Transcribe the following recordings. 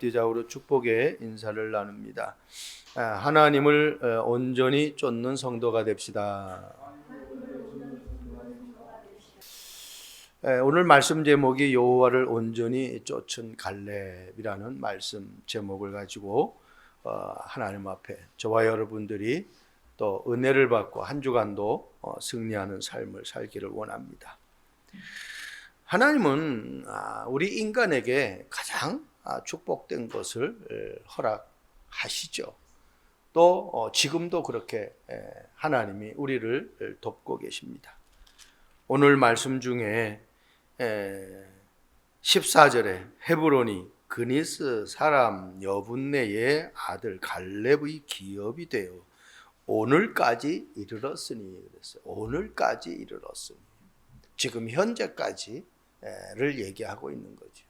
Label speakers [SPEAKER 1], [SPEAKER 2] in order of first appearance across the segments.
[SPEAKER 1] 엽디자우로 축복의 인사를 나눕니다. 하나님을 온전히 쫓는 성도가 됩시다. 오늘 말씀 제목이 여호와를 온전히 쫓은 갈렙이라는 말씀 제목을 가지고 하나님 앞에 저와 여러분들이 또 은혜를 받고 한 주간도 승리하는 삶을 살기를 원합니다. 하나님은 우리 인간에게 가장 축복된 것을 허락하시죠. 또 지금도 그렇게 하나님이 우리를 돕고 계십니다. 오늘 말씀 중에 14절에 헤브론이 그니스 사람 여분네의 아들 갈렙의 기업이 되어 오늘까지 이르렀으니 그랬어요. 오늘까지 이르렀으니 지금 현재까지를 얘기하고 있는 거죠.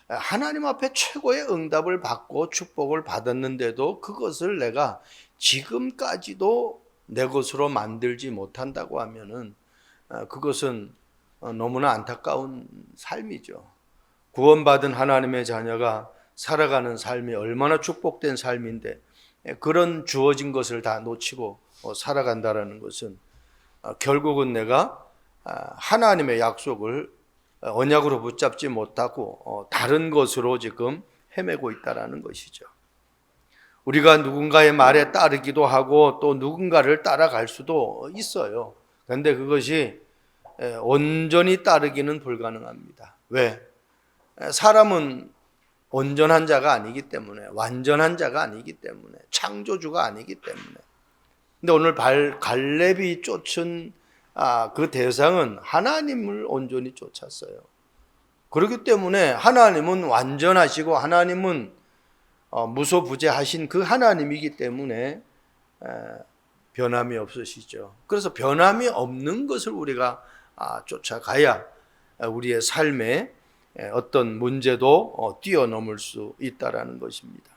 [SPEAKER 1] 하나님 앞에 최고의 응답을 받고 축복을 받았는데도 그것을 내가 지금까지도 내 것으로 만들지 못한다고 하면은 그것은 너무나 안타까운 삶이죠. 구원받은 하나님의 자녀가 살아가는 삶이 얼마나 축복된 삶인데 그런 주어진 것을 다 놓치고 살아간다라는 것은 결국은 내가 하나님의 약속을 언약으로 붙잡지 못하고 다른 것으로 지금 헤매고 있다라는 것이죠. 우리가 누군가의 말에 따르기도 하고 또 누군가를 따라갈 수도 있어요. 그런데 그것이 온전히 따르기는 불가능합니다. 왜? 사람은 온전한 자가 아니기 때문에, 완전한 자가 아니기 때문에, 창조주가 아니기 때문에. 근데 오늘 갈렙이 쫓은 그 대상은 하나님을 온전히 쫓았어요. 그렇기 때문에 하나님은 완전하시고 하나님은 무소부재하신 그 하나님이기 때문에 변함이 없으시죠. 그래서 변함이 없는 것을 우리가 쫓아가야 우리의 삶에 어떤 문제도 뛰어넘을 수 있다라는 것입니다.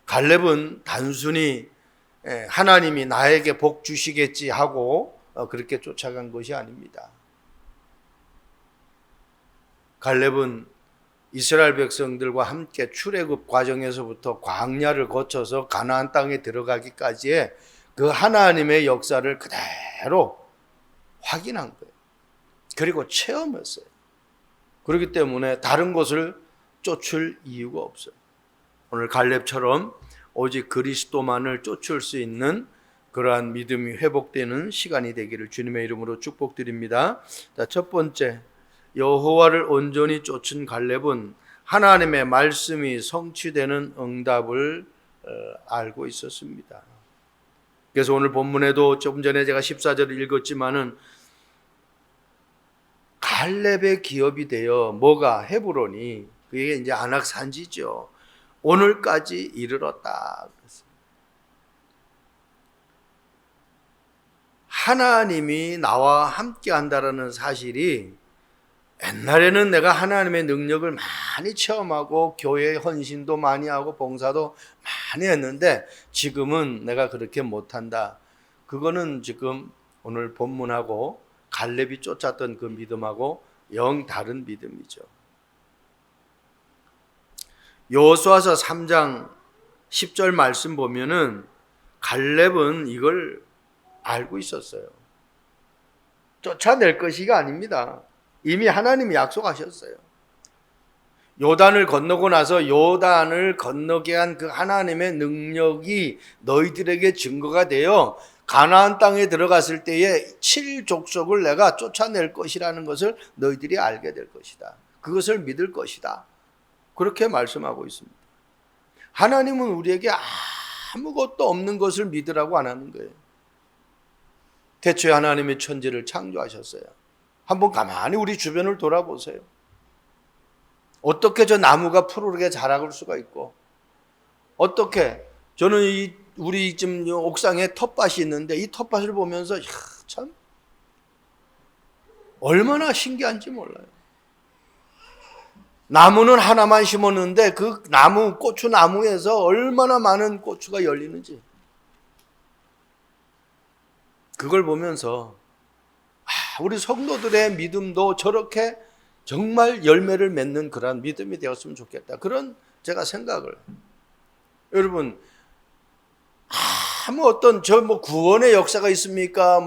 [SPEAKER 1] 갈렙은 단순히 하나님이 나에게 복 주시겠지 하고 그렇게 쫓아간 것이 아닙니다. 갈렙은 이스라엘 백성들과 함께 출애굽 과정에서부터 광야를 거쳐서 가나안 땅에 들어가기까지의 그 하나님의 역사를 그대로 확인한 거예요. 그리고 체험했어요. 그렇기 때문에 다른 것을 쫓을 이유가 없어요. 오늘 갈렙처럼 오직 그리스도만을 쫓을 수 있는 그러한 믿음이 회복되는 시간이 되기를 주님의 이름으로 축복드립니다. 자, 첫 번째, 여호와를 온전히 쫓은 갈렙은 하나님의 말씀이 성취되는 응답을 알고 있었습니다. 그래서 오늘 본문에도 조금 전에 제가 14절을 읽었지만은 갈렙의 기업이 되어 뭐가 헤브론이 그게 이제 아낙 산지죠. 오늘까지 이르렀다. 하나님이 나와 함께 한다라는 사실이 옛날에는 내가 하나님의 능력을 많이 체험하고 교회에 헌신도 많이 하고 봉사도 많이 했는데 지금은 내가 그렇게 못한다. 그거는 지금 오늘 본문하고 갈렙이 쫓았던 그 믿음하고 영 다른 믿음이죠. 여호수아서 3장 10절 말씀 보면은 갈렙은 이걸 알고 있었어요. 쫓아낼 것이가 아닙니다. 이미 하나님이 약속하셨어요. 요단을 건너고 나서 요단을 건너게 한 그 하나님의 능력이 너희들에게 증거가 되어 가나안 땅에 들어갔을 때에 7족속을 내가 쫓아낼 것이라는 것을 너희들이 알게 될 것이다. 그것을 믿을 것이다. 그렇게 말씀하고 있습니다. 하나님은 우리에게 아무것도 없는 것을 믿으라고 안 하는 거예요. 대초에 하나님이 천지를 창조하셨어요. 한번 가만히 우리 주변을 돌아보세요. 어떻게 저 나무가 푸르르게 자라올 수가 있고, 어떻게 저는 우리 지금 옥상에 텃밭이 있는데 이 텃밭을 보면서 참 얼마나 신기한지 몰라요. 나무는 하나만 심었는데 그 나무, 고추 나무에서 얼마나 많은 고추가 열리는지 그걸 보면서 우리 성도들의 믿음도 저렇게 정말 열매를 맺는 그러한 믿음이 되었으면 좋겠다. 그런 제가 생각을. 여러분, 아무 어떤 구원의 역사가 있습니까?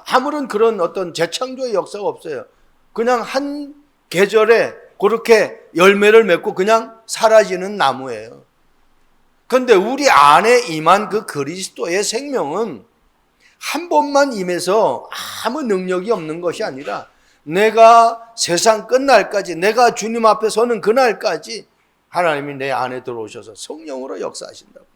[SPEAKER 1] 아무런 그런 어떤 재창조의 역사가 없어요. 그냥 한 계절에 그렇게 열매를 맺고 그냥 사라지는 나무예요. 그런데 우리 안에 임한 그 그리스도의 생명은 한 번만 임해서 아무 능력이 없는 것이 아니라 내가 세상 끝날까지, 내가 주님 앞에 서는 그날까지 하나님이 내 안에 들어오셔서 성령으로 역사하신다고.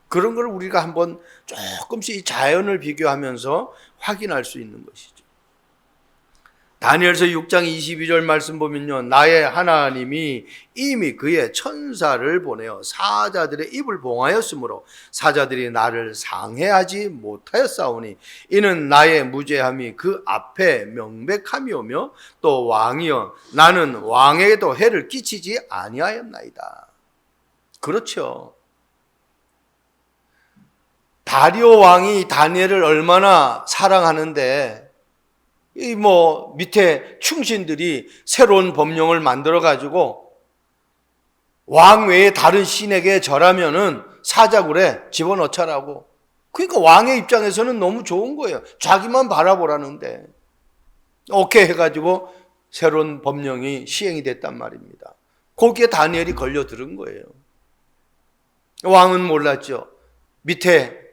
[SPEAKER 1] 그런 걸 우리가 한번 조금씩 이 자연을 비교하면서 확인할 수 있는 것이죠. 다니엘서 6장 22절 말씀 보면요, 나의 하나님이 이미 그의 천사를 보내어 사자들의 입을 봉하였으므로 사자들이 나를 상해하지 못하였사오니 이는 나의 무죄함이 그 앞에 명백함이오며 또 왕이여 나는 왕에게도 해를 끼치지 아니하였나이다. 그렇죠. 다리오 왕이 다니엘을 얼마나 사랑하는데 밑에 충신들이 새로운 법령을 만들어 가지고 왕 외에 다른 신에게 절하면은 사자굴에 집어넣자라고. 그러니까 왕의 입장에서는 너무 좋은 거예요. 자기만 바라보라는데. 오케이 해가지고 새로운 법령이 시행이 됐단 말입니다. 거기에 다니엘이 걸려들은 거예요. 왕은 몰랐죠. 밑에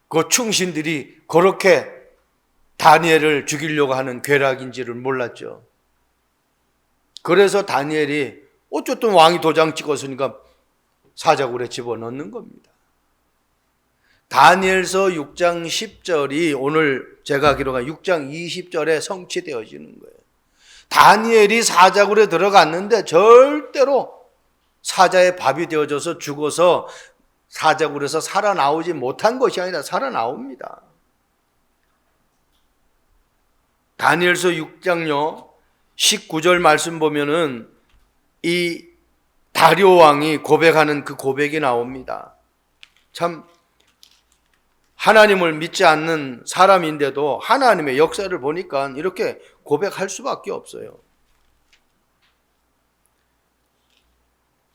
[SPEAKER 1] 그 충신들이 그렇게 다니엘을 죽이려고 하는 괴락인지를 몰랐죠. 그래서 다니엘이 어쨌든 왕이 도장 찍었으니까 사자굴에 집어넣는 겁니다. 다니엘서 6장 10절이 오늘 제가 기록한 6장 20절에 성취되어지는 거예요. 다니엘이 사자굴에 들어갔는데 절대로 사자의 밥이 되어져서 죽어서 사자굴에서 살아나오지 못한 것이 아니라 살아나옵니다. 다니엘서 6장요 19절 말씀 보면은 이 다리오 왕이 고백하는 그 고백이 나옵니다. 참 하나님을 믿지 않는 사람인데도 하나님의 역사를 보니까 이렇게 고백할 수밖에 없어요.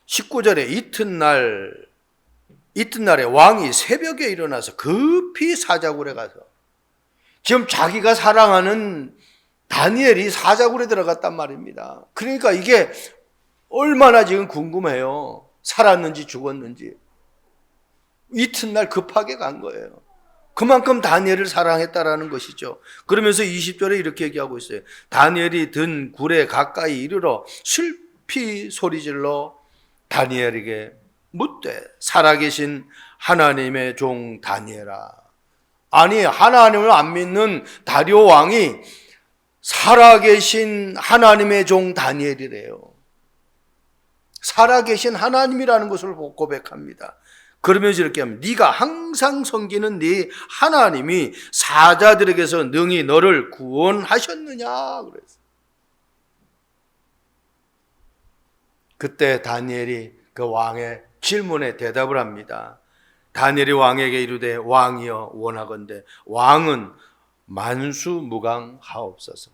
[SPEAKER 1] 19절에 이튿날에 왕이 새벽에 일어나서 급히 사자굴에 가서 지금 자기가 사랑하는 다니엘이 사자굴에 들어갔단 말입니다. 그러니까 이게 얼마나 지금 궁금해요. 살았는지 죽었는지. 이튿날 급하게 간 거예요. 그만큼 다니엘을 사랑했다라는 것이죠. 그러면서 20절에 이렇게 얘기하고 있어요. 다니엘이 든 굴에 가까이 이르러 슬피 소리질러 다니엘에게 묻되 살아계신 하나님의 종 다니엘아. 아니 하나님을 안 믿는 다리오 왕이 살아계신 하나님의 종 다니엘이래요. 살아계신 하나님이라는 것을 고백합니다. 그러면서 이렇게 하면 네가 항상 섬기는 네 하나님이 사자들에게서 능히 너를 구원하셨느냐 그랬어요. 그때 다니엘이 그 왕의 질문에 대답을 합니다. 다니엘이 왕에게 이르되 왕이여 원하건대 왕은 만수무강하옵소서.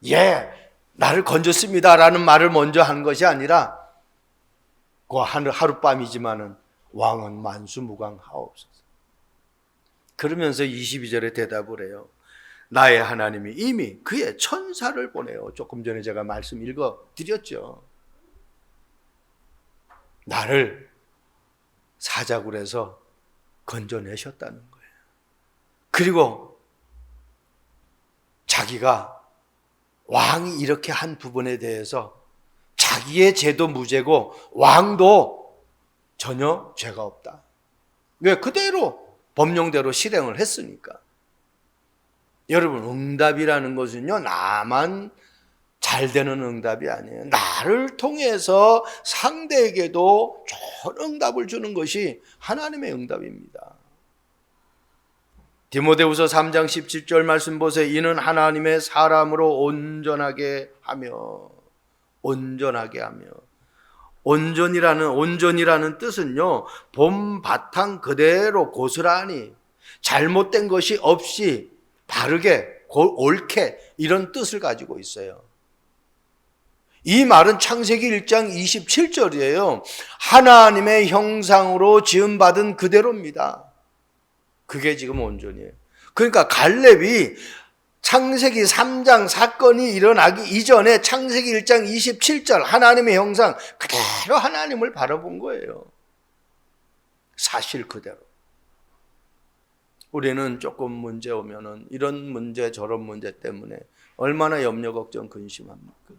[SPEAKER 1] 예, 나를 건졌습니다라는 말을 먼저 한 것이 아니라 그 하룻밤이지만은 왕은 만수무강하옵소서. 그러면서 22절에 대답을 해요. 나의 하나님이 이미 그의 천사를 보내요. 조금 전에 제가 말씀 읽어드렸죠. 나를 사자굴에서 건져내셨다는 거예요. 그리고 자기가 왕이 이렇게 한 부분에 대해서 자기의 죄도 무죄고 왕도 전혀 죄가 없다. 왜? 그대로 법령대로 실행을 했으니까. 여러분, 응답이라는 것은요, 나만 잘 되는 응답이 아니에요. 나를 통해서 상대에게도 좋은 응답을 주는 것이 하나님의 응답입니다. 디모데후서 3장 17절 말씀 보세요. 이는 하나님의 사람으로 온전하게 하며 온전이라는 뜻은요, 본 바탕 그대로 고스란히 잘못된 것이 없이 바르게 옳게 이런 뜻을 가지고 있어요. 이 말은 창세기 1장 27절이에요. 하나님의 형상으로 지음받은 그대로입니다. 그게 지금 온전이에요. 그러니까 갈렙이 창세기 3장 사건이 일어나기 이전에 창세기 1장 27절 하나님의 형상 그대로 하나님을 바라본 거예요. 사실 그대로. 우리는 조금 문제 오면은 이런 문제 저런 문제 때문에 얼마나 염려 걱정 근심합니까?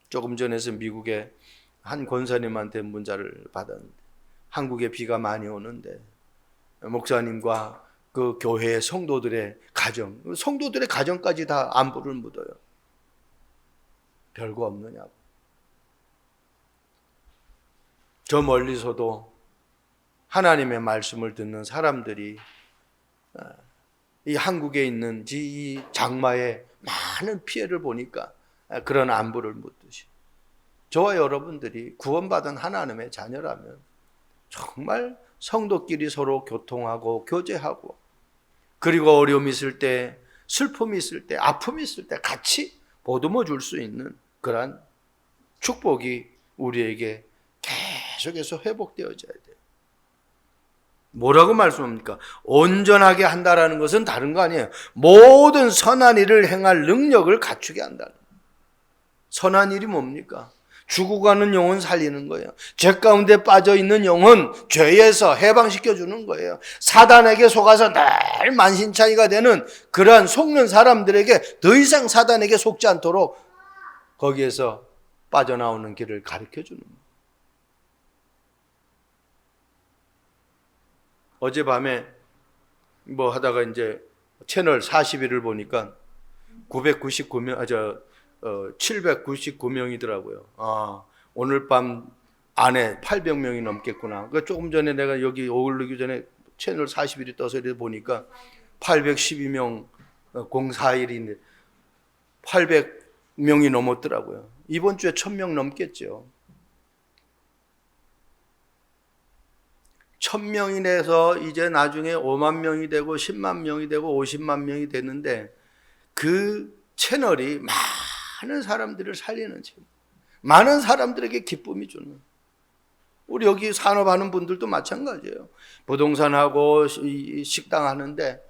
[SPEAKER 1] 조금 전에서 미국의 한 권사님한테 문자를 받았는데 한국에 비가 많이 오는데 목사님과 그 교회의 성도들의 가정까지 다 안부를 묻어요. 별거 없느냐고. 저 멀리서도 하나님의 말씀을 듣는 사람들이 이 한국에 있는 이 장마에 많은 피해를 보니까 그런 안부를 묻듯이 저와 여러분들이 구원받은 하나님의 자녀라면 정말 성도끼리 서로 교통하고 교제하고 그리고 어려움이 있을 때 슬픔이 있을 때 아픔이 있을 때 같이 보듬어 줄 수 있는 그러한 축복이 우리에게 계속해서 회복되어져야 돼요. 뭐라고 말씀합니까? 온전하게 한다라는 것은 다른 거 아니에요. 모든 선한 일을 행할 능력을 갖추게 한다는 거예요. 선한 일이 뭡니까? 죽어가는 영혼 살리는 거예요. 죄 가운데 빠져있는 영혼 죄에서 해방시켜주는 거예요. 사단에게 속아서 늘 만신창이가 되는 그러한 속는 사람들에게 더 이상 사단에게 속지 않도록 거기에서 빠져나오는 길을 가르쳐주는 거예요. 어젯밤에 뭐 하다가 이제 채널 41을 보니까 799명이더라고요. 오늘 밤 안에 800명이 넘겠구나. 그러니까 조금 전에 내가 여기 오르기 전에 채널 41이 떠서 이렇게 보니까 812명 041인데 800명이 넘었더라고요. 이번 주에 1000명 넘겠죠. 1000명이 돼서 이제 나중에 5만 명이 되고 10만 명이 되고 50만 명이 되는데 그 채널이 많은 사람들을 살리는 채널, 많은 사람들에게 기쁨이 주는. 우리 여기 산업하는 분들도 마찬가지예요. 부동산하고 식당 하는데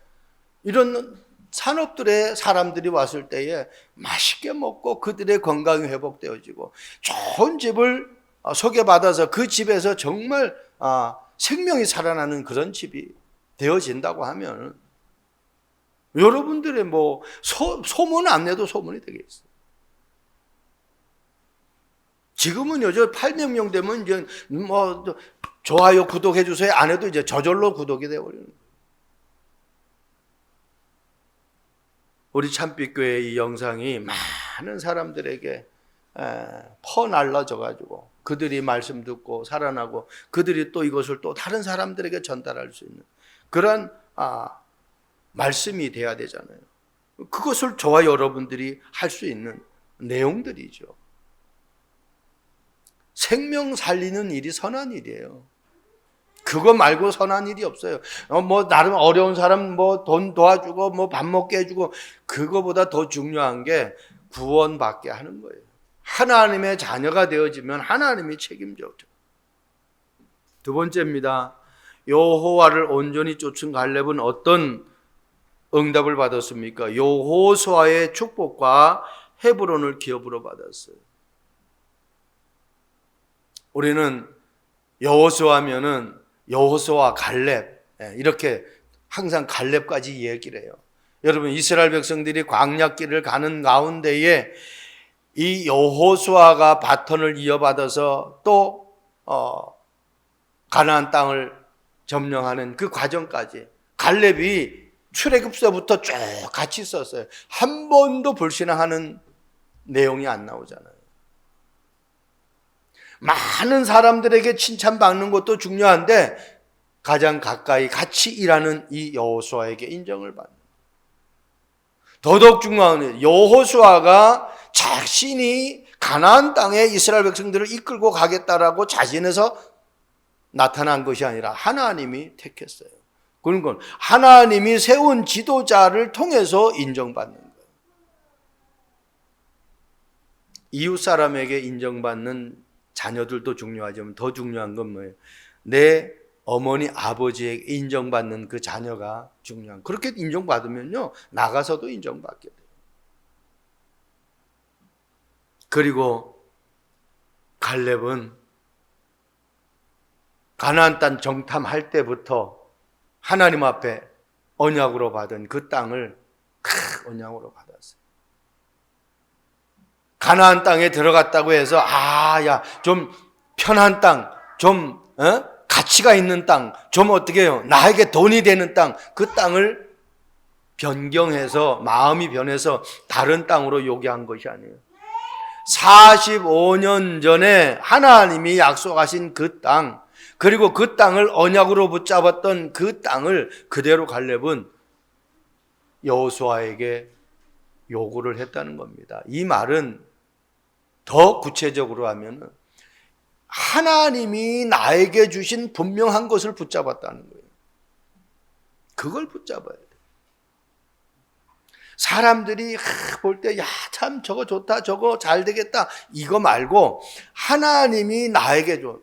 [SPEAKER 1] 이런 산업들의 사람들이 왔을 때에 맛있게 먹고 그들의 건강이 회복되어지고 좋은 집을 소개받아서 그 집에서 정말 생명이 살아나는 그런 집이 되어진다고 하면 여러분들의 뭐 소문 안 내도 소문이 되겠어요. 지금은요, 저 800명 되면 이제 뭐 좋아요, 구독해 주세요 안 해도 이제 저절로 구독이 되어버리는 거예요. 우리 참빛교회의 이 영상이 많은 사람들에게 퍼날라져 가지고 그들이 말씀 듣고 살아나고 그들이 또 이것을 또 다른 사람들에게 전달할 수 있는 그런 말씀이 돼야 되잖아요. 그것을 저와 여러분들이 할 수 있는 내용들이죠. 생명 살리는 일이 선한 일이에요. 그거 말고 선한 일이 없어요. 뭐 나름 어려운 사람 뭐 돈 도와주고 뭐 밥 먹게 해주고 그거보다 더 중요한 게 구원받게 하는 거예요. 하나님의 자녀가 되어지면 하나님이 책임져죠. 두 번째입니다. 여호와를 온전히 쫓은 갈렙은 어떤 응답을 받았습니까? 여호수아의 축복과 헤브론을 기업으로 받았어요. 우리는 여호수아면은 여호수아 갈렙 이렇게 항상 갈렙까지 얘기를 해요. 여러분 이스라엘 백성들이 광야길을 가는 가운데에 이 여호수아가 바톤을 이어받아서 또 가나안 땅을 점령하는 그 과정까지 갈렙이 출애굽서부터 쭉 같이 썼어요. 한 번도 불신앙하는 내용이 안 나오잖아요. 많은 사람들에게 칭찬받는 것도 중요한데 가장 가까이 같이 일하는 이 여호수아에게 인정을 받는. 더더욱 중요한 건 여호수아가 자신이 가나안 땅에 이스라엘 백성들을 이끌고 가겠다라고 자신에서 나타난 것이 아니라 하나님이 택했어요. 그런 건 하나님이 세운 지도자를 통해서 인정받는 거예요. 이웃 사람에게 인정받는 자녀들도 중요하지만 더 중요한 건 뭐예요? 내 어머니 아버지에게 인정받는 그 자녀가 중요한. 그렇게 인정받으면요 나가서도 인정받게 돼요. 그리고 갈렙은 가나안 땅 정탐할 때부터 하나님 앞에 언약으로 받은 그 땅을 언약으로 받았어요. 가나안 땅에 들어갔다고 해서 야 좀 편한 땅, 좀 가치가 있는 땅, 좀 어떻게 해요? 나에게 돈이 되는 땅, 그 땅을 변경해서 마음이 변해서 다른 땅으로 요구한 것이 아니에요. 45년 전에 하나님이 약속하신 그 땅, 그리고 그 땅을 언약으로 붙잡았던 그 땅을 그대로 갈렙은 여호수아에게 요구를 했다는 겁니다. 이 말은 더 구체적으로 하면 하나님이 나에게 주신 분명한 것을 붙잡았다는 거예요. 그걸 붙잡아야 돼요. 사람들이 볼 때 참 저거 좋다, 저거 잘 되겠다 이거 말고 하나님이 나에게 줘.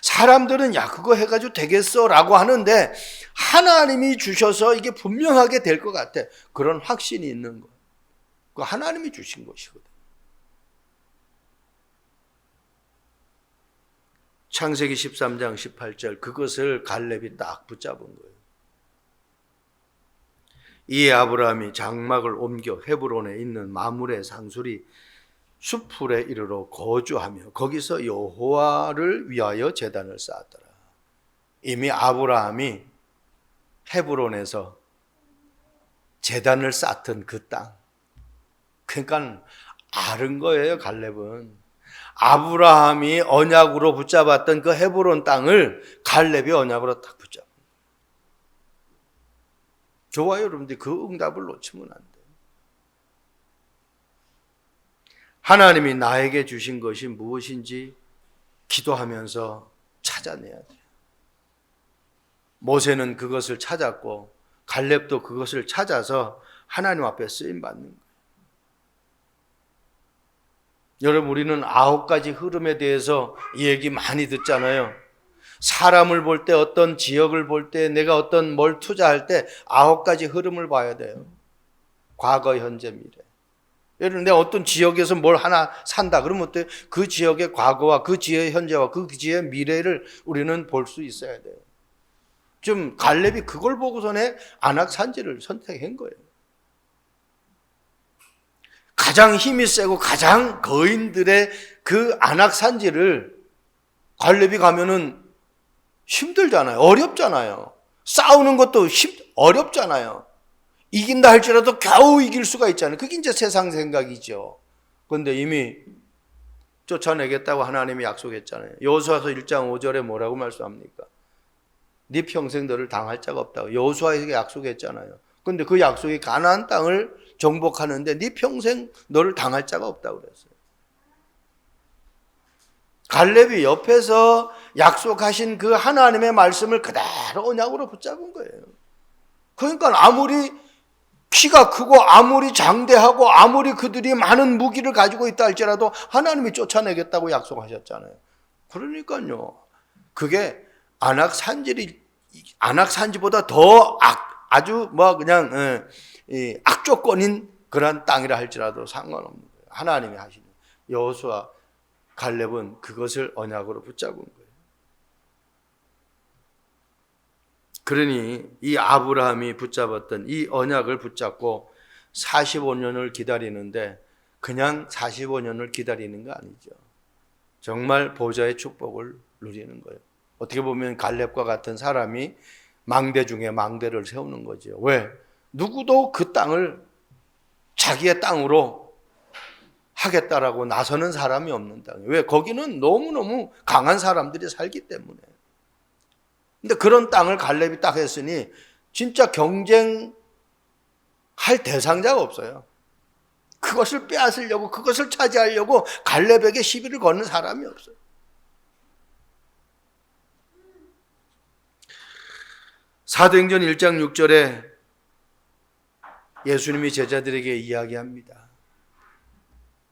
[SPEAKER 1] 사람들은 그거 해가지고 되겠어 라고 하는데 하나님이 주셔서 이게 분명하게 될 것 같아. 그런 확신이 있는 거. 그거 하나님이 주신 것이거든. 창세기 13장 18절 그것을 갈렙이 딱 붙잡은 거예요. 이에 아브라함이 장막을 옮겨 헤브론에 있는 마므레 상수리 숲풀에 이르러 거주하며 거기서 여호와를 위하여 제단을 쌓았더라. 이미 아브라함이 헤브론에서 제단을 쌓던 그 땅, 그러니까 아는 거예요. 갈렙은 아브라함이 언약으로 붙잡았던 그 헤브론 땅을 갈렙이 언약으로 딱 붙잡은 거예요. 좋아요, 여러분들. 그 응답을 놓치면 안 돼요. 하나님이 나에게 주신 것이 무엇인지 기도하면서 찾아내야 돼요. 모세는 그것을 찾았고 갈렙도 그것을 찾아서 하나님 앞에 쓰임 받는 거예요. 여러분, 우리는 9가지 흐름에 대해서 이 얘기 많이 듣잖아요. 사람을 볼 때, 어떤 지역을 볼 때, 내가 어떤 뭘 투자할 때 9가지 흐름을 봐야 돼요. 과거, 현재, 미래. 예를 들어 내가 어떤 지역에서 뭘 하나 산다 그러면 어때요? 그 지역의 과거와 그 지역의 현재와 그 지역의 미래를 우리는 볼 수 있어야 돼요. 좀 갈렙이 그걸 보고서는 안악산지를 선택한 거예요. 가장 힘이 세고 가장 거인들의 그 안악산지를 갈렙이 가면은 힘들잖아요. 어렵잖아요. 싸우는 것도 어렵잖아요. 이긴다 할지라도 겨우 이길 수가 있잖아요. 그게 이제 세상 생각이죠. 그런데 이미 쫓아내겠다고 하나님이 약속했잖아요. 여호수아서 1장 5절에 뭐라고 말씀합니까? 네 평생 너를 당할 자가 없다고 여호수아에게 약속했잖아요. 그런데 그 약속이 가나안 땅을 정복하는데 네 평생 너를 당할 자가 없다고 그랬어요. 갈렙이 옆에서 약속하신 그 하나님의 말씀을 그대로 언약으로 붙잡은 거예요. 그러니까 아무리 키가 크고 아무리 장대하고 아무리 그들이 많은 무기를 가지고 있다 할지라도 하나님이 쫓아내겠다고 약속하셨잖아요. 그러니까요. 그게 안악산지보다 더 아주 그냥 악조건인 그런 땅이라 할지라도 상관없는 거예요. 하나님이 하시는. 여호수아, 갈렙은 그것을 언약으로 붙잡은 거예요. 그러니 이 아브라함이 붙잡았던 이 언약을 붙잡고 45년을 기다리는데 그냥 45년을 기다리는 거 아니죠. 정말 보좌의 축복을 누리는 거예요. 어떻게 보면 갈렙과 같은 사람이 망대 중에 망대를 세우는 거죠. 왜? 누구도 그 땅을 자기의 땅으로 하겠다라고 나서는 사람이 없는 땅이에요. 왜? 거기는 너무너무 강한 사람들이 살기 때문에. 근데 그런 땅을 갈렙이 딱 했으니 진짜 경쟁할 대상자가 없어요. 그것을 빼앗으려고, 그것을 차지하려고 갈렙에게 시비를 거는 사람이 없어요. 사도행전 1장 6절에 예수님이 제자들에게 이야기합니다.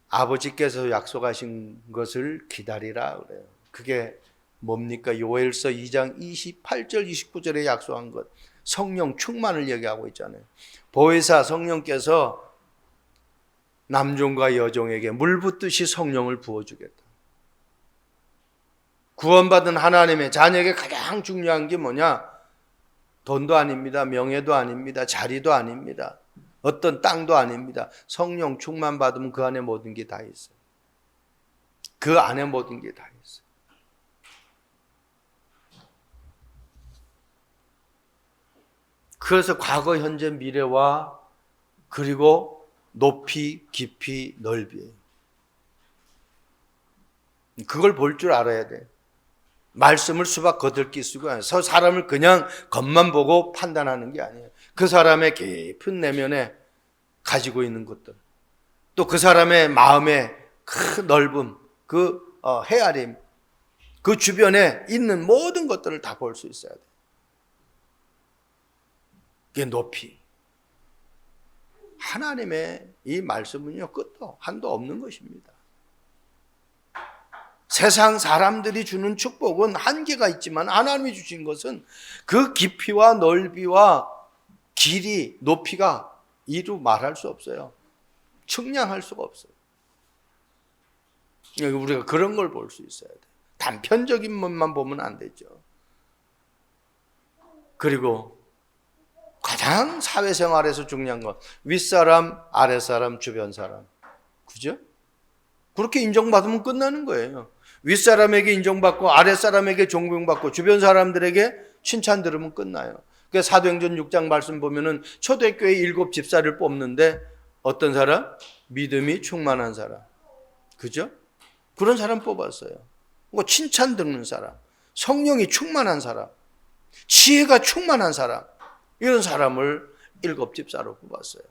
[SPEAKER 1] 아버지께서 약속하신 것을 기다리라 그래요. 그게 뭡니까? 요엘서 2장 28절 29절에 약속한 것, 성령 충만을 얘기하고 있잖아요. 보혜사 성령께서 남종과 여종에게 물 붓듯이 성령을 부어주겠다. 구원받은 하나님의 자녀에게 가장 중요한 게 뭐냐? 돈도 아닙니다. 명예도 아닙니다. 자리도 아닙니다. 어떤 땅도 아닙니다. 성령 충만 받으면 그 안에 모든 게 다 있어요. 그 안에 모든 게 다 있어요. 그래서 과거, 현재, 미래와 그리고 높이, 깊이, 넓이. 그걸 볼 줄 알아야 돼. 말씀을 수박 거들기 쓰고 사람을 그냥 겉만 보고 판단하는 게 아니에요. 그 사람의 깊은 내면에 가지고 있는 것들, 또 그 사람의 마음의 큰 넓음, 그 헤아림, 그 주변에 있는 모든 것들을 다 볼 수 있어야 돼. 그게 높이. 하나님의 이 말씀은요, 끝도 한도 없는 것입니다. 세상 사람들이 주는 축복은 한계가 있지만 하나님이 주신 것은 그 깊이와 넓이와 길이, 높이가 이루 말할 수 없어요. 측량할 수가 없어요. 우리가 그런 걸 볼 수 있어야 돼요. 단편적인 것만 보면 안 되죠. 그리고 가장 사회생활에서 중요한 건 윗사람, 아랫사람, 주변 사람. 그죠? 그렇게 인정받으면 끝나는 거예요. 윗사람에게 인정받고 아랫사람에게 존경받고 주변 사람들에게 칭찬 들으면 끝나요. 그래서 사도행전 6장 말씀 보면은 초대교회 7 집사를 뽑는데 어떤 사람? 믿음이 충만한 사람. 그죠? 그런 사람 뽑았어요. 칭찬 듣는 사람, 성령이 충만한 사람, 지혜가 충만한 사람, 이런 사람을 7 집사로 뽑았어요.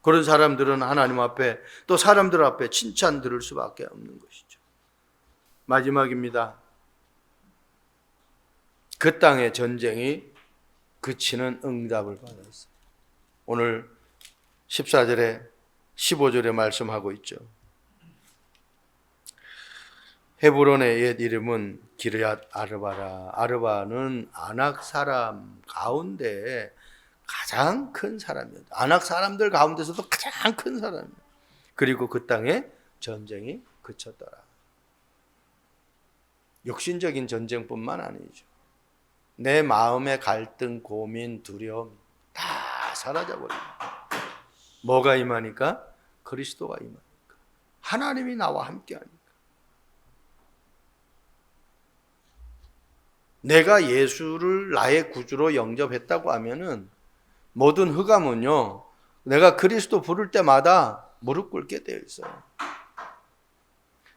[SPEAKER 1] 그런 사람들은 하나님 앞에 또 사람들 앞에 칭찬 들을 수밖에 없는 것이죠. 마지막입니다. 그 땅의 전쟁이 그치는 응답을 받았어요. 오늘 14절에 15절에 말씀하고 있죠. 헤브론의 옛 이름은 기르앗 아르바라. 아르바는 아낙 사람 가운데 가장 큰 사람이었다. 아낙 사람들 가운데서도 가장 큰 사람이었다. 그리고 그 땅에 전쟁이 그쳤더라. 육신적인 전쟁뿐만 아니죠. 내 마음의 갈등, 고민, 두려움 다 사라져버립니다. 뭐가 임하니까? 그리스도가 임하니까. 하나님이 나와 함께하니까. 내가 예수를 나의 구주로 영접했다고 하면은 모든 흑암은요, 내가 그리스도 부를 때마다 무릎 꿇게 되어 있어요.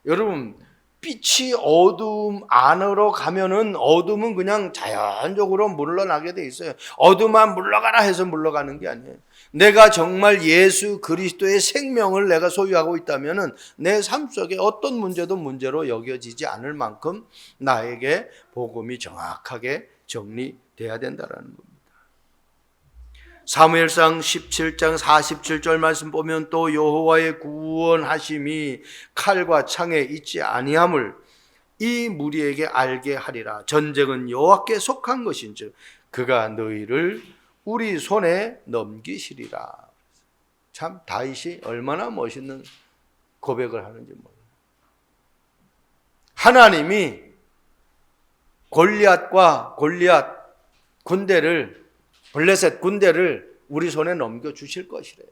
[SPEAKER 1] 여러분, 빛이 어둠 안으로 가면은 어둠은 그냥 자연적으로 물러나게 돼 있어요. 어둠만 물러가라 해서 물러가는 게 아니에요. 내가 정말 예수 그리스도의 생명을 내가 소유하고 있다면은 내 삶 속에 어떤 문제도 문제로 여겨지지 않을 만큼 나에게 복음이 정확하게 정리돼야 된다라는 겁니다. 사무엘상 17장 47절 말씀 보면 또 여호와의 구원하심이 칼과 창에 있지 아니함을 이 무리에게 알게 하리라. 전쟁은 여호와께 속한 것인즉 그가 너희를 우리 손에 넘기시리라. 참 다윗이 얼마나 멋있는 고백을 하는지 몰라요. 하나님이 골리앗 군대를 블레셋 군대를 우리 손에 넘겨주실 것이래요.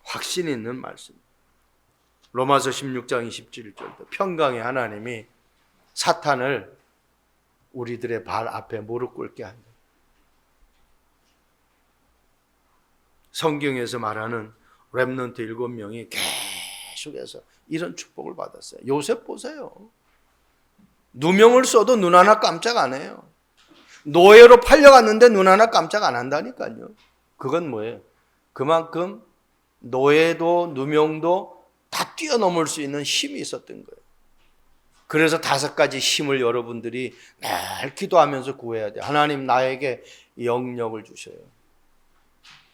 [SPEAKER 1] 확신 있는 말씀. 로마서 16장 27절도 평강의 하나님이 사탄을 우리들의 발 앞에 무릎 꿇게 한다. 성경에서 말하는 렘넌트 7명이 계속해서 이런 축복을 받았어요. 요셉 보세요. 누명을 써도 눈 하나 깜짝 안 해요. 노예로 팔려갔는데 눈 하나 깜짝 안 한다니까요. 그건 뭐예요? 그만큼 노예도 누명도 다 뛰어넘을 수 있는 힘이 있었던 거예요. 그래서 5가지 힘을 여러분들이 늘 기도하면서 구해야 돼요. 하나님 나에게 영역을 주셔요.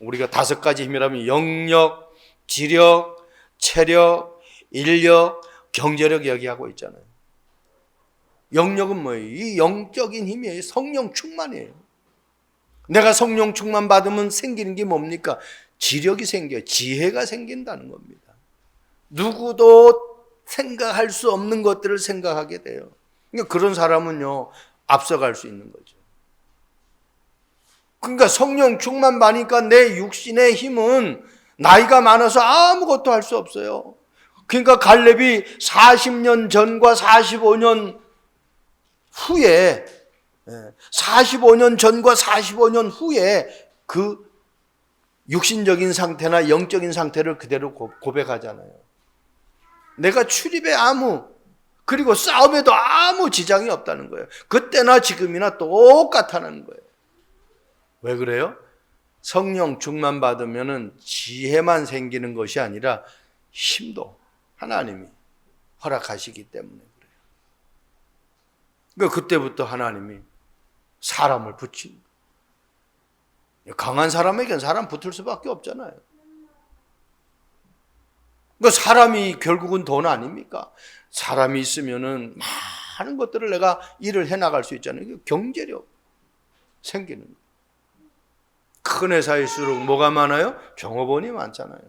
[SPEAKER 1] 우리가 5가지 힘이라면 영력, 지력, 체력, 인력, 경제력 얘기하고 있잖아요. 영력은 뭐예요? 이 영적인 힘이에요. 성령 충만이에요. 내가 성령 충만 받으면 생기는 게 뭡니까? 지력이 생겨요. 지혜가 생긴다는 겁니다. 누구도 생각할 수 없는 것들을 생각하게 돼요. 그러니까 그런 사람은요, 앞서갈 수 있는 거죠. 그러니까 성령 충만 받으니까 내 육신의 힘은 나이가 많아서 아무것도 할 수 없어요. 그러니까 갈렙이 40년 전과 45년 후에 45년 전과 45년 후에 그 육신적인 상태나 영적인 상태를 그대로 고백하잖아요. 내가 출입에 그리고 싸움에도 아무 지장이 없다는 거예요. 그때나 지금이나 똑같다는 거예요. 왜 그래요? 성령 충만 받으면 지혜만 생기는 것이 아니라 힘도 하나님이 허락하시기 때문에 그래요. 그러니까 그때부터 하나님이 사람을 붙인 거예요. 강한 사람에겐 사람 붙을 수밖에 없잖아요. 그러니까 사람이 결국은 돈 아닙니까? 사람이 있으면은 많은 것들을 내가 일을 해나갈 수 있잖아요. 경제력 생기는 거예요. 큰 회사일수록 뭐가 많아요? 종업원이 많잖아요.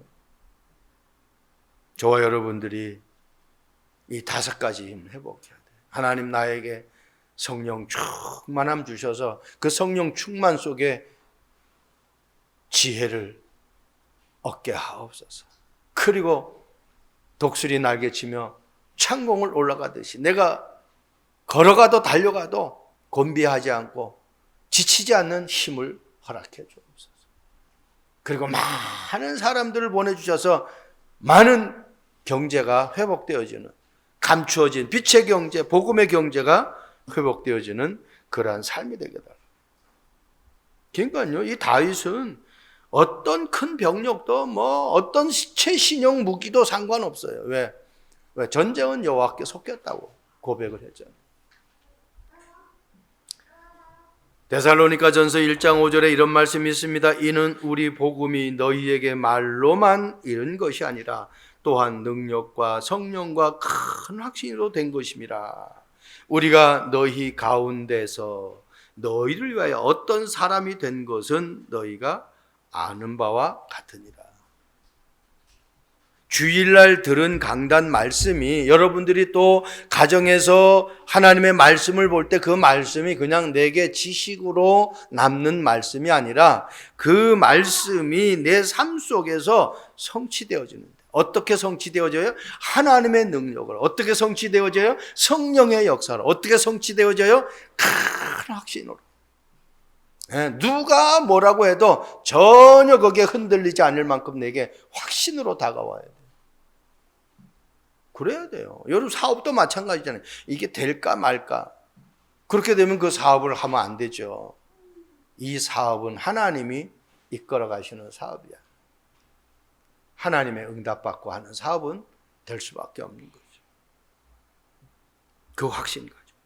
[SPEAKER 1] 저와 여러분들이 이 5가지 힘 회복해야 돼요. 하나님 나에게 성령 충만함 주셔서 그 성령 충만 속에 지혜를 얻게 하옵소서. 그리고 독수리 날개치며 창공을 올라가듯이 내가 걸어가도 달려가도 곤비하지 않고 지치지 않는 힘을 허락해 주옵소서. 그리고 많은 사람들을 보내주셔서 많은 경제가 회복되어지는, 감추어진 빛의 경제, 복음의 경제가 회복되어지는 그러한 삶이 되게 달라. 그러니까요, 이 다윗은 어떤 큰 병력도 어떤 최신형 무기도 상관없어요. 왜? 전쟁은 여호와께 속했다고 고백을 했잖아요. 데살로니가전서 1장 5절에 이런 말씀이 있습니다. 이는 우리 복음이 너희에게 말로만 이른 것이 아니라 또한 능력과 성령과 큰 확신으로 된 것임이라. 우리가 너희 가운데서 너희를 위하여 어떤 사람이 된 것은 너희가 아는 바와 같으니라. 주일날 들은 강단 말씀이 여러분들이 또 가정에서 하나님의 말씀을 볼 때 그 말씀이 그냥 내게 지식으로 남는 말씀이 아니라 그 말씀이 내 삶 속에서 성취되어지는 거예요. 어떻게 성취되어져요? 하나님의 능력을. 어떻게 성취되어져요? 성령의 역사로. 어떻게 성취되어져요? 큰 확신으로. 누가 뭐라고 해도 전혀 거기에 흔들리지 않을 만큼 내게 확신으로 다가와야 돼요. 그래야 돼요. 여러분 사업도 마찬가지잖아요. 이게 될까 말까. 그렇게 되면 그 사업을 하면 안 되죠. 이 사업은 하나님이 이끌어 가시는 사업이야. 하나님의 응답받고 하는 사업은 될 수밖에 없는 거죠. 그 확신 가지고.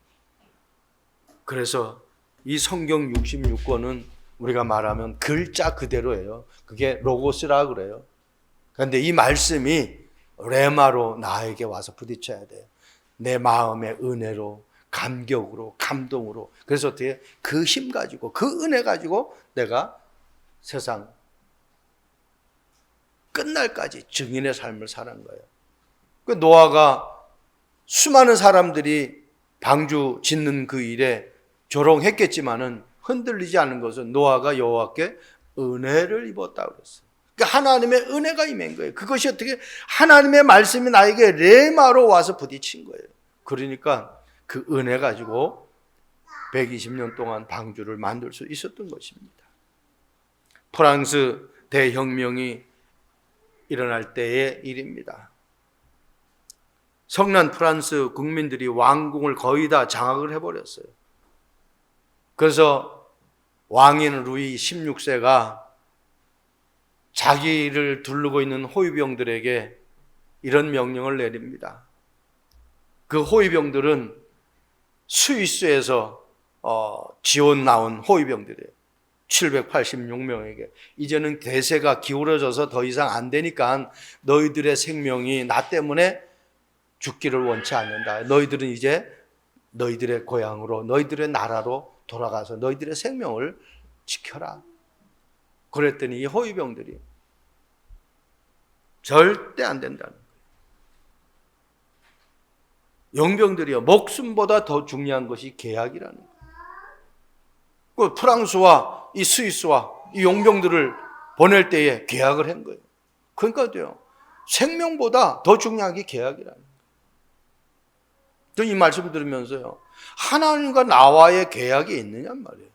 [SPEAKER 1] 그래서 이 성경 66권은 우리가 말하면 글자 그대로예요. 그게 로고스라 그래요. 그런데 이 말씀이 레마로 나에게 와서 부딪혀야 돼요. 내 마음의 은혜로, 감격으로, 감동으로. 그래서 어떻게 그 힘 가지고, 그 은혜 가지고 내가 세상 끝날까지 증인의 삶을 사는 거예요. 그 노아가 수많은 사람들이 방주 짓는 그 일에 조롱했겠지만은 흔들리지 않은 것은 노아가 여호와께 은혜를 입었다고 그랬어요. 그러니까 하나님의 은혜가 임한 거예요. 그것이 어떻게 하나님의 말씀이 나에게 레마로 와서 부딪힌 거예요. 그러니까 그 은혜 가지고 120년 동안 방주를 만들 수 있었던 것입니다. 프랑스 대혁명이 일어날 때의 일입니다. 성난 프랑스 국민들이 왕궁을 거의 다 장악을 해버렸어요. 그래서 왕인 루이 16세가 자기를 두르고 있는 호위병들에게 이런 명령을 내립니다. 그 호위병들은 스위스에서 지원 나온 호위병들이에요. 786명에게 이제는 대세가 기울어져서 더 이상 안 되니까 너희들의 생명이 나 때문에 죽기를 원치 않는다. 너희들은 이제 너희들의 고향으로 너희들의 나라로 돌아가서 너희들의 생명을 지켜라. 그랬더니 이 호위병들이 절대 안 된다는 거예요. 용병들이요, 목숨보다 더 중요한 것이 계약이라는 거예요. 그 프랑스와 이 스위스와 이 용병들을 보낼 때에 계약을 한 거예요. 그러니까요, 생명보다 더 중요한 게 계약이라는 거예요. 저는 이 말씀 들으면서요, 하나님과 나와의 계약이 있느냔 말이에요.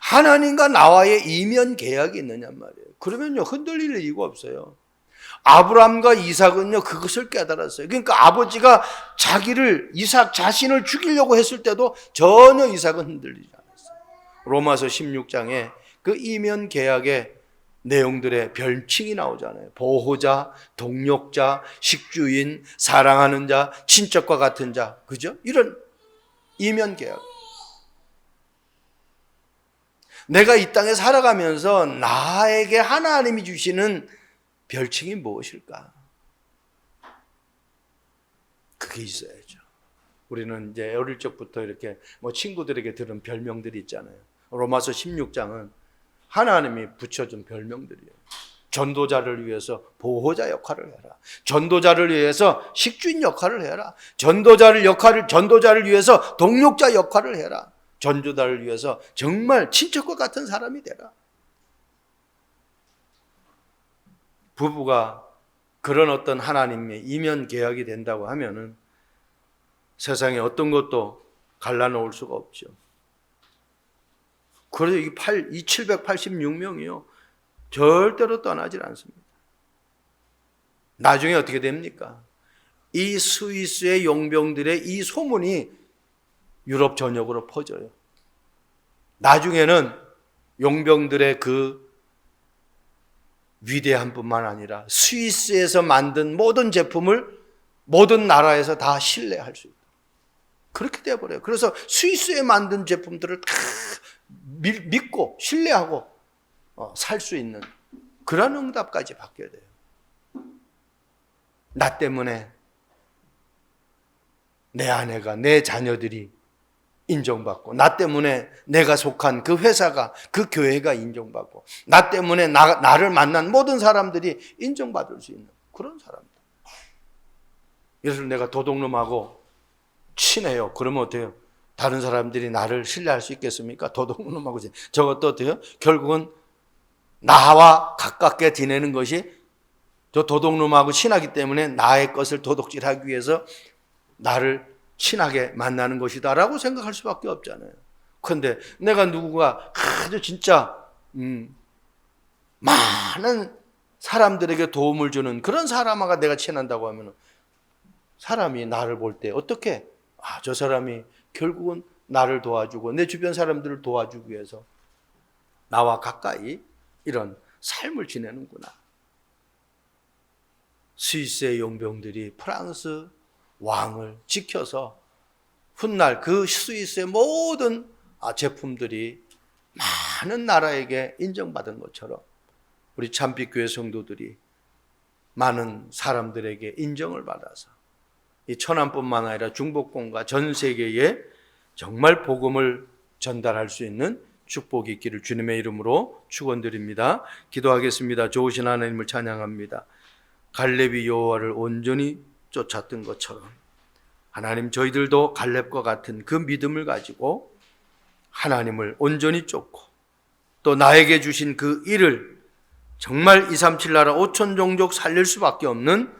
[SPEAKER 1] 하나님과 나와의 이면 계약이 있느냔 말이에요. 그러면요, 흔들릴 이유가 없어요. 아브라함과 이삭은요, 그것을 깨달았어요. 그러니까 아버지가 이삭 자신을 죽이려고 했을 때도 전혀 이삭은 흔들리지 않았어요. 로마서 16장에 그 이면 계약의 내용들의 별칭이 나오잖아요. 보호자, 동력자, 식주인, 사랑하는 자, 친척과 같은 자, 그죠? 이런 이면 계약. 내가 이 땅에 살아가면서 나에게 하나님이 주시는 별칭이 무엇일까? 그게 있어야죠. 우리는 이제 어릴 적부터 이렇게 친구들에게 들은 별명들이 있잖아요. 로마서 16장은 하나님이 붙여준 별명들이에요. 전도자를 위해서 보호자 역할을 해라. 전도자를 위해서 식주인 역할을 해라. 전도자를 위해서 동력자 역할을 해라. 전도자를 위해서 정말 친척과 같은 사람이 되라. 부부가 그런 어떤 하나님의 이면 계약이 된다고 하면은 세상에 어떤 것도 갈라놓을 수가 없죠. 그래서 이 786명이요, 절대로 떠나질 않습니다. 나중에 어떻게 됩니까? 이 스위스의 용병들의 이 소문이 유럽 전역으로 퍼져요. 나중에는 용병들의 그 위대한 뿐만 아니라 스위스에서 만든 모든 제품을 모든 나라에서 다 신뢰할 수 있다. 그렇게 되어버려요. 그래서 스위스에 만든 제품들을 다 믿고 신뢰하고 살 수 있는 그런 응답까지 받게 돼요. 나 때문에 내 아내가, 내 자녀들이 인정받고, 나 때문에 내가 속한 그 회사가, 그 교회가 인정받고, 나 때문에 나를 만난 모든 사람들이 인정받을 수 있는 그런 사람들. 예를 들어 내가 도둑놈하고 친해요. 그러면 어때요? 다른 사람들이 나를 신뢰할 수 있겠습니까? 도둑놈하고 저것도 어때요? 결국은 나와 가깝게 지내는 것이 저 도둑놈하고 친하기 때문에 나의 것을 도둑질하기 위해서 나를 친하게 만나는 것이다라고 생각할 수밖에 없잖아요. 그런데 내가 누구가 아주 진짜 많은 사람들에게 도움을 주는 그런 사람과 내가 친한다고 하면 사람이 나를 볼 때 어떻게 저 사람이 결국은 나를 도와주고 내 주변 사람들을 도와주기 위해서 나와 가까이 이런 삶을 지내는구나. 스위스의 용병들이 프랑스 왕을 지켜서 훗날 그 스위스의 모든 제품들이 많은 나라에게 인정받은 것처럼 우리 참빛교회 성도들이 많은 사람들에게 인정을 받아서 이 천안뿐만 아니라 중복공과 전 세계에 정말 복음을 전달할 수 있는 축복이 있기를 주님의 이름으로 축원드립니다. 기도하겠습니다. 좋으신 하나님을 찬양합니다. 갈렙이 여호와를 온전히 쫓았던 것처럼 하나님, 저희들도 갈렙과 같은 그 믿음을 가지고 하나님을 온전히 쫓고 또 나에게 주신 그 일을 정말 237 나라 5천 종족 살릴 수밖에 없는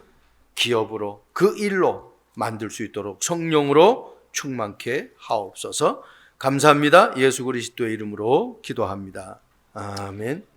[SPEAKER 1] 기업으로 그 일로 만들 수 있도록 성령으로 충만케 하옵소서. 감사합니다. 예수 그리스도의 이름으로 기도합니다. 아멘.